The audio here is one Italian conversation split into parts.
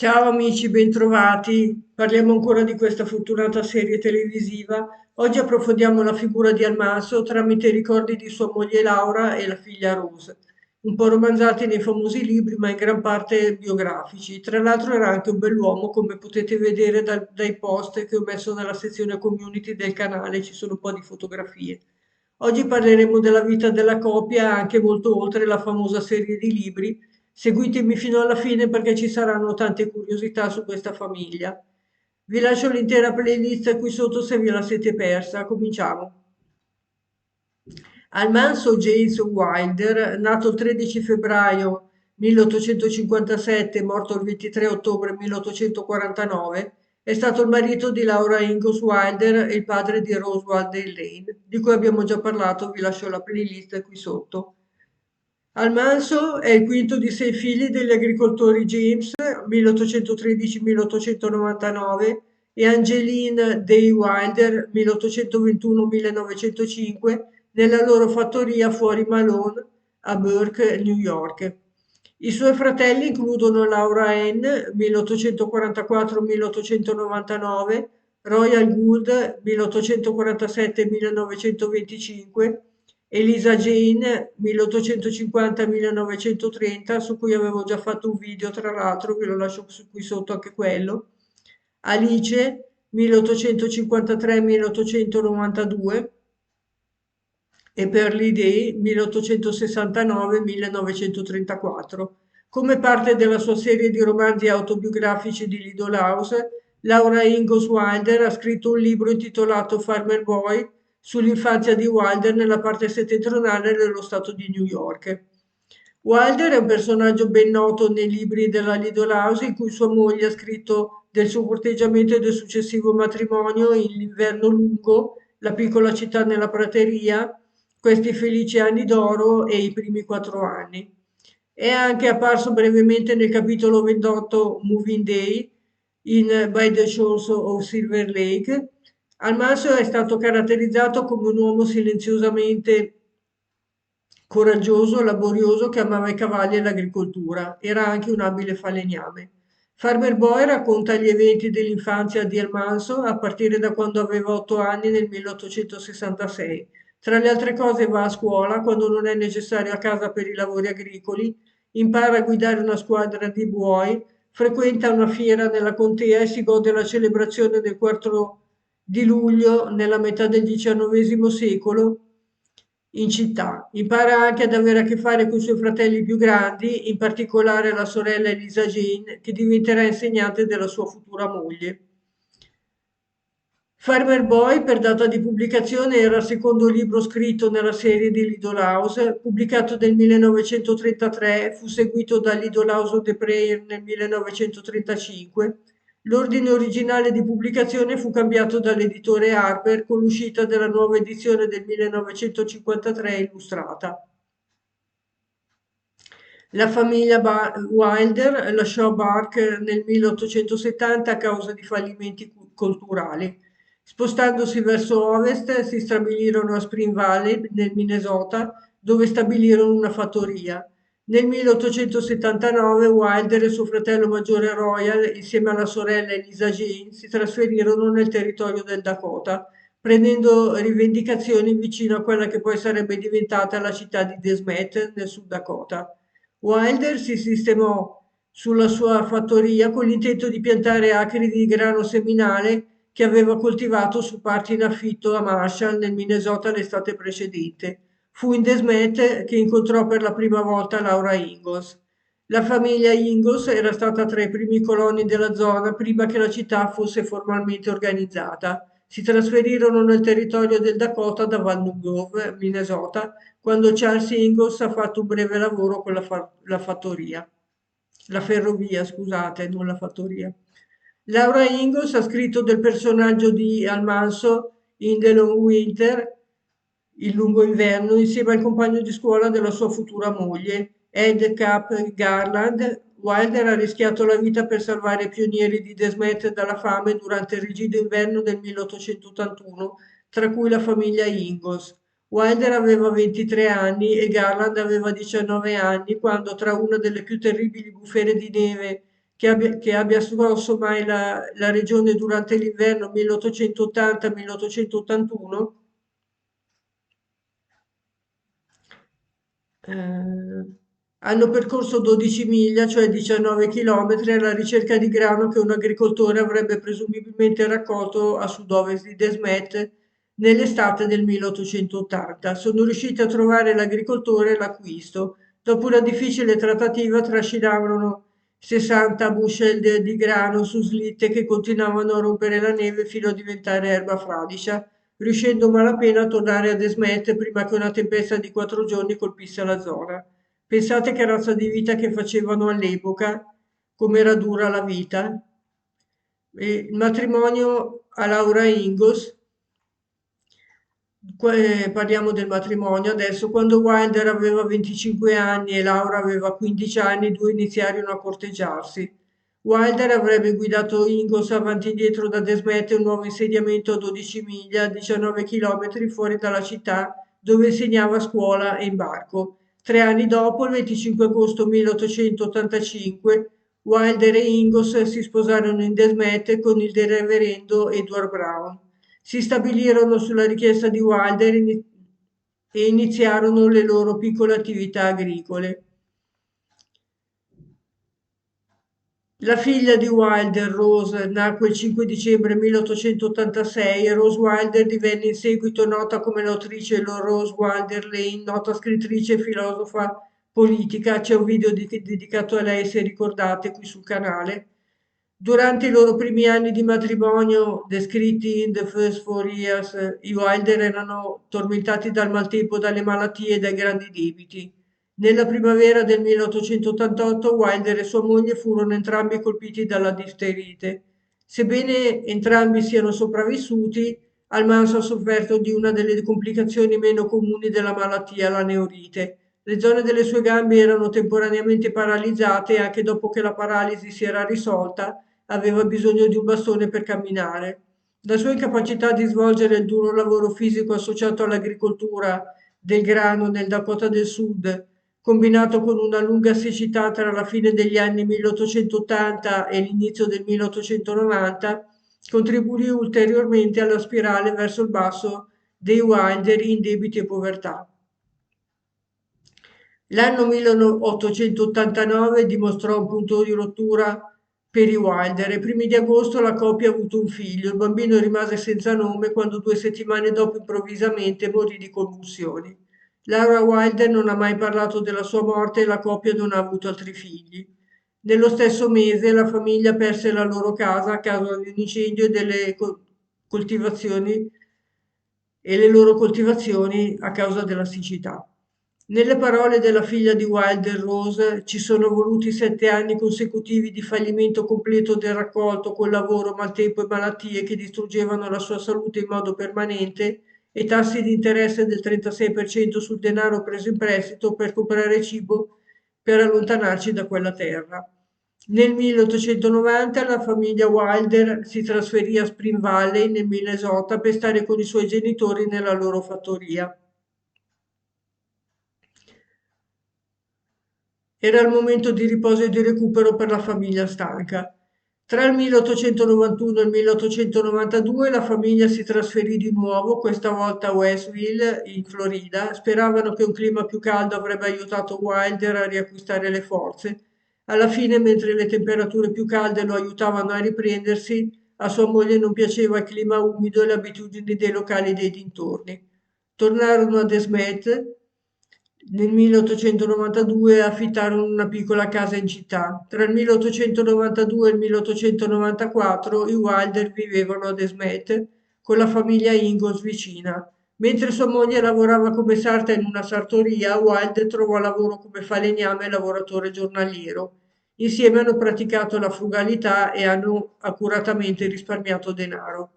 Ciao amici, bentrovati. Parliamo ancora di questa fortunata serie televisiva. Oggi approfondiamo la figura di Almanso tramite i ricordi di sua moglie Laura e la figlia Rose, un po' romanzati nei famosi libri, ma in gran parte biografici. Tra l'altro era anche un bell'uomo, come potete vedere dai post che ho messo nella sezione community del canale, ci sono un po' di fotografie. Oggi parleremo della vita della coppia, anche molto oltre la famosa serie di libri. Seguitemi fino alla fine perché ci saranno tante curiosità su questa famiglia. Vi lascio l'intera playlist qui sotto se ve la siete persa. Cominciamo. Almanso James Wilder, nato il 13 febbraio 1857, morto il 23 ottobre 1849, è stato il marito di Laura Ingalls Wilder e il padre di Rose Wilder Lane, di cui abbiamo già parlato, vi lascio la playlist qui sotto. Almanso è il quinto di sei figli degli agricoltori James, 1813-1899, e Angeline Day Wilder, 1821-1905, nella loro fattoria fuori Malone a Burke, New York. I suoi fratelli includono Laura Ann, 1844-1899, Royal Gould, 1847-1925, Elisa Jane 1850-1930, su cui avevo già fatto un video, tra l'altro, ve lo lascio qui sotto anche quello. Alice 1853-1892 e Pearly Day 1869-1934. Come parte della sua serie di romanzi autobiografici di Liddell House, Laura Ingalls Wilder ha scritto un libro intitolato Farmer Boy sull'infanzia di Wilder nella parte settentrionale dello stato di New York. Wilder è un personaggio ben noto nei libri della Liddell House in cui sua moglie ha scritto del suo corteggiamento e del successivo matrimonio in L'inverno lungo, La piccola città nella prateria, Questi felici anni d'oro e I primi 4 anni. È anche apparso brevemente nel capitolo 28 Moving Day in By the Shores of Silver Lake. Almanso è stato caratterizzato come un uomo silenziosamente coraggioso, laborioso, che amava i cavalli e l'agricoltura. Era anche un abile falegname. Farmer Boy racconta gli eventi dell'infanzia di Almanso a partire da quando aveva 8 anni nel 1866. Tra le altre cose va a scuola quando non è necessario a casa per i lavori agricoli, impara a guidare una squadra di buoi, frequenta una fiera nella contea e si gode la celebrazione del 4 di luglio nella metà del XIX secolo in città. Impara anche ad avere a che fare con i suoi fratelli più grandi, in particolare la sorella Elisa Jane, che diventerà insegnante della sua futura moglie. Farmer Boy, per data di pubblicazione, era il secondo libro scritto nella serie di Liddell House, pubblicato nel 1933, fu seguito da Liddell House of the Prayer nel 1935. L'ordine originale di pubblicazione fu cambiato dall'editore Harper con l'uscita della nuova edizione del 1953 illustrata. La famiglia Wilder lasciò Bark nel 1870 a causa di fallimenti culturali. Spostandosi verso ovest, si stabilirono a Spring Valley, nel Minnesota, dove stabilirono una fattoria. Nel 1879 Wilder e suo fratello maggiore Royal, insieme alla sorella Elisa Jane, si trasferirono nel territorio del Dakota, prendendo rivendicazioni vicino a quella che poi sarebbe diventata la città di De Smet, nel Sud Dakota. Wilder si sistemò sulla sua fattoria con l'intento di piantare acri di grano seminale che aveva coltivato su parti in affitto a Marshall nel Minnesota l'estate precedente. Fu in Desmet che incontrò per la prima volta Laura Ingalls. La famiglia Ingalls era stata tra i primi coloni della zona prima che la città fosse formalmente organizzata. Si trasferirono nel territorio del Dakota da Walnut Grove, Minnesota, quando Charles Ingalls ha fatto un breve lavoro con la fattoria. La ferrovia, scusate, non la fattoria. Laura Ingalls ha scritto del personaggio di Almanso in The Long Winter, il lungo inverno, insieme al compagno di scuola della sua futura moglie, Ed Cap Garland. Wilder ha rischiato la vita per salvare i pionieri di Desmet dalla fame durante il rigido inverno del 1881, tra cui la famiglia Ingalls. Wilder aveva 23 anni e Garland aveva 19 anni quando, tra una delle più terribili bufere di neve che abbia scosso mai la regione durante l'inverno 1880-1881. Eh, Hanno percorso 12 miglia, cioè 19 chilometri, alla ricerca di grano che un agricoltore avrebbe presumibilmente raccolto a sud-ovest di Desmet nell'estate del 1880. Sono riusciti a trovare l'agricoltore e l'acquisto. Dopo una difficile trattativa trascinavano 60 bushel di grano su slitte che continuavano a rompere la neve fino a diventare erba fradicia, riuscendo a malapena a tornare a Desmet prima che una tempesta di 4 giorni colpisse la zona. Pensate che razza di vita che facevano all'epoca, com'era dura la vita. Il matrimonio a Laura Ingalls, parliamo del matrimonio adesso, quando Wilder aveva 25 anni e Laura aveva 15 anni, i due iniziarono a corteggiarsi. Wilder avrebbe guidato Ingalls avanti e indietro da Desmet, un nuovo insediamento a 12 miglia, 19 chilometri fuori dalla città, dove insegnava a scuola e in barco. 3 anni dopo, il 25 agosto 1885, Wilder e Ingalls si sposarono in Desmet con il reverendo Edward Brown. Si stabilirono sulla richiesta di Wilder e iniziarono le loro piccole attività agricole. La figlia di Wilder, Rose, nacque il 5 dicembre 1886 e Rose Wilder divenne in seguito nota come l'autrice Rose Wilder Lane, nota scrittrice e filosofa politica. C'è un video dedicato a lei, se ricordate, qui sul canale. Durante i loro primi anni di matrimonio, descritti in The First Four Years, i Wilder erano tormentati dal maltempo, dalle malattie e dai grandi debiti. Nella primavera del 1888 Wilder e sua moglie furono entrambi colpiti dalla difterite. Sebbene entrambi siano sopravvissuti, Almanso ha sofferto di una delle complicazioni meno comuni della malattia, la neurite. Le zone delle sue gambe erano temporaneamente paralizzate e anche dopo che la paralisi si era risolta, aveva bisogno di un bastone per camminare. La sua incapacità di svolgere il duro lavoro fisico associato all'agricoltura del grano nel Dakota del Sud, combinato con una lunga siccità tra la fine degli anni 1880 e l'inizio del 1890, contribuì ulteriormente alla spirale verso il basso dei Wilder in debiti e povertà. L'anno 1889 dimostrò un punto di rottura per i Wilder. Ai primi di agosto la coppia ha avuto un figlio. Il bambino rimase senza nome quando 2 settimane dopo improvvisamente morì di convulsioni. Laura Wilder non ha mai parlato della sua morte e la coppia non ha avuto altri figli. Nello stesso mese la famiglia perse la loro casa a causa di un incendio e delle coltivazioni e le loro coltivazioni a causa della siccità. Nelle parole della figlia di Wilder, Rose, ci sono voluti 7 anni consecutivi di fallimento completo del raccolto, col lavoro, maltempo e malattie che distruggevano la sua salute in modo permanente e tassi di interesse del 36% sul denaro preso in prestito per comprare cibo per allontanarci da quella terra. Nel 1890 la famiglia Wilder si trasferì a Spring Valley nel Minnesota per stare con i suoi genitori nella loro fattoria. Era il momento di riposo e di recupero per la famiglia stanca. Tra il 1891 e il 1892 la famiglia si trasferì di nuovo, questa volta a Westville, in Florida. Speravano che un clima più caldo avrebbe aiutato Wilder a riacquistare le forze. Alla fine, mentre le temperature più calde lo aiutavano a riprendersi, a sua moglie non piaceva il clima umido e le abitudini dei locali dei dintorni. Tornarono a Desmet nel 1892 e affittarono una piccola casa in città. Tra il 1892 e il 1894 i Wilder vivevano a Desmet con la famiglia Ingalls vicina. Mentre sua moglie lavorava come sarta in una sartoria, Wilder trovò lavoro come falegname e lavoratore giornaliero. Insieme hanno praticato la frugalità e hanno accuratamente risparmiato denaro.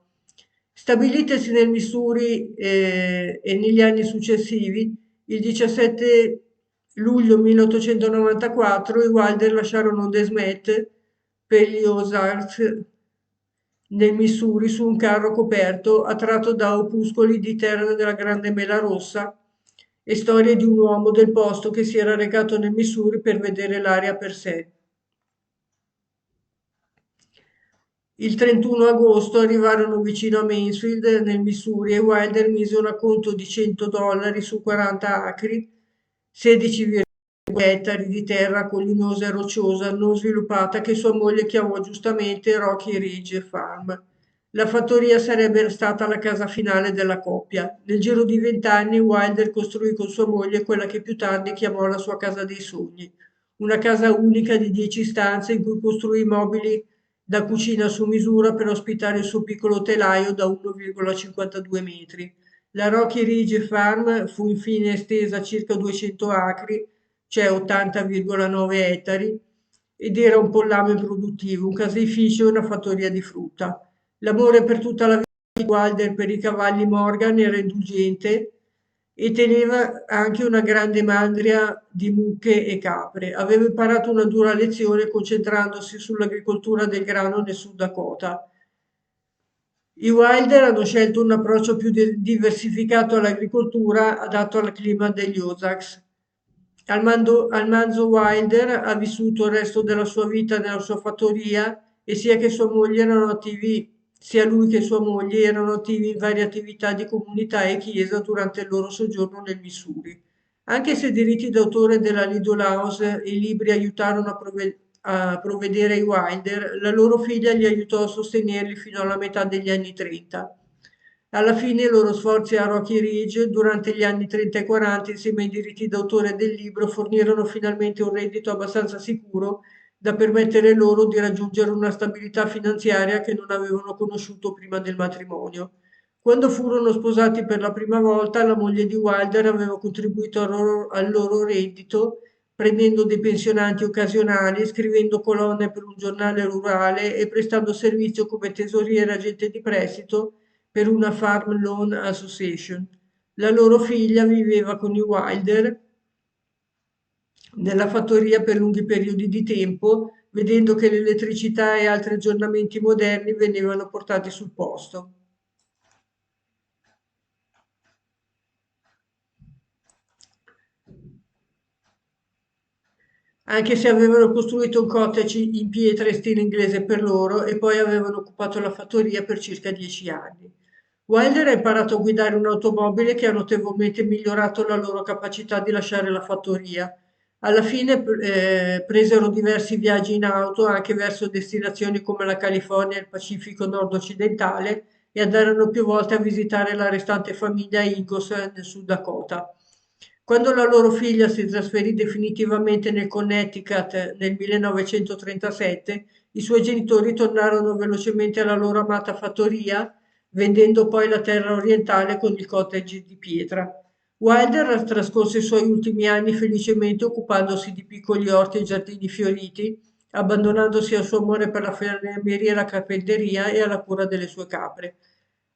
Stabilitesi nel Missouri e negli anni successivi, il 17 luglio 1894 i Wilder lasciarono Desmet per gli Ozarks nel Missouri su un carro coperto attratto da opuscoli di terra della Grande Mela Rossa e storie di un uomo del posto che si era recato nel Missouri per vedere l'aria per sé. Il 31 agosto arrivarono vicino a Mansfield, nel Missouri, e Wilder mise un acconto di $100 su 40 acri, 16,5 ettari di terra collinosa e rocciosa non sviluppata che sua moglie chiamò giustamente Rocky Ridge Farm. La fattoria sarebbe stata la casa finale della coppia. Nel giro di 20 anni Wilder costruì con sua moglie quella che più tardi chiamò la sua casa dei sogni, una casa unica di 10 stanze in cui costruì mobili da cucina su misura per ospitare il suo piccolo telaio da 1,52 metri. La Rocky Ridge Farm fu infine estesa a circa 200 acri, cioè 80,9 ettari, ed era un pollame produttivo, un caseificio e una fattoria di frutta. L'amore per tutta la vita di Wilder per i cavalli Morgan era indulgente e teneva anche una grande mandria di mucche e capre. Aveva imparato una dura lezione concentrandosi sull'agricoltura del grano nel Sud Dakota. I Wilder hanno scelto un approccio più diversificato all'agricoltura adatto al clima degli Ozarks. Almanzo Wilder ha vissuto il resto della sua vita nella sua fattoria e sia lui che sua moglie erano attivi in varie attività di comunità e chiesa durante il loro soggiorno nel Missouri. Anche se i diritti d'autore della Little House e i libri aiutarono a provvedere ai Wilder, la loro figlia li aiutò a sostenerli fino alla metà degli anni 30. Alla fine i loro sforzi a Rocky Ridge durante gli anni 30 e 40, insieme ai diritti d'autore del libro, fornirono finalmente un reddito abbastanza sicuro da permettere loro di raggiungere una stabilità finanziaria che non avevano conosciuto prima del matrimonio. Quando furono sposati per la prima volta, la moglie di Wilder aveva contribuito al loro reddito, prendendo dei pensionanti occasionali, scrivendo colonne per un giornale rurale e prestando servizio come tesoriere agente di prestito per una Farm Loan Association. La loro figlia viveva con i Wilder nella fattoria per lunghi periodi di tempo, vedendo che l'elettricità e altri aggiornamenti moderni venivano portati sul posto. Anche se avevano costruito un cottage in pietra e stile inglese per loro e poi avevano occupato la fattoria per circa 10 anni. Wilder ha imparato a guidare un'automobile che ha notevolmente migliorato la loro capacità di lasciare la fattoria. Alla fine presero diversi viaggi in auto anche verso destinazioni come la California e il Pacifico nord-occidentale e andarono più volte a visitare la restante famiglia Ingalls nel Sud Dakota. Quando la loro figlia si trasferì definitivamente nel Connecticut nel 1937, i suoi genitori tornarono velocemente alla loro amata fattoria, vendendo poi la terra orientale con il cottage di pietra. Wilder trascorse i suoi ultimi anni felicemente occupandosi di piccoli orti e giardini fioriti, abbandonandosi al suo amore per la falegnameria e la carpenteria e alla cura delle sue capre.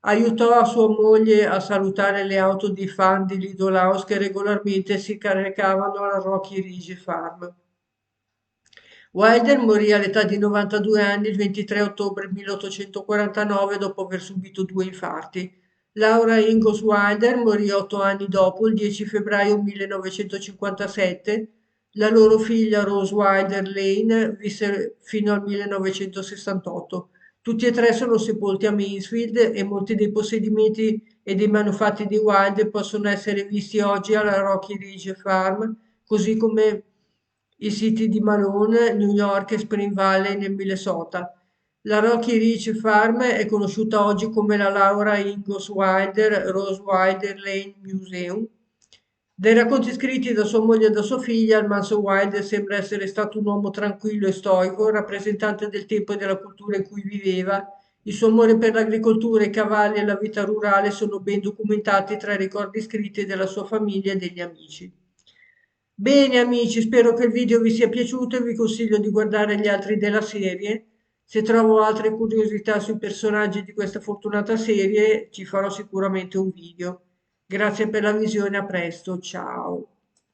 Aiutò sua moglie a salutare le auto di fan di Lidl House che regolarmente si caricavano alla Rocky Ridge Farm. Wilder morì all'età di 92 anni il 23 ottobre 1849 dopo aver subito due infarti. Laura Ingalls Wilder morì 8 anni dopo, il 10 febbraio 1957. La loro figlia Rose Wilder Lane visse fino al 1968. Tutti e tre sono sepolti a Mansfield e molti dei possedimenti e dei manufatti di Wilder possono essere visti oggi alla Rocky Ridge Farm, così come i siti di Malone, New York e Spring Valley nel Minnesota. La Rocky Ridge Farm è conosciuta oggi come la Laura Ingalls Wilder Rose Wilder Lane Museum. Dai racconti scritti da sua moglie e da sua figlia, il manso Wilder sembra essere stato un uomo tranquillo e stoico, rappresentante del tempo e della cultura in cui viveva. Il suo amore per l'agricoltura, i cavalli e la vita rurale sono ben documentati tra i ricordi scritti della sua famiglia e degli amici. Bene amici, spero che il video vi sia piaciuto e vi consiglio di guardare gli altri della serie. Se trovo altre curiosità sui personaggi di questa fortunata serie, ci farò sicuramente un video. Grazie per la visione, a presto, ciao.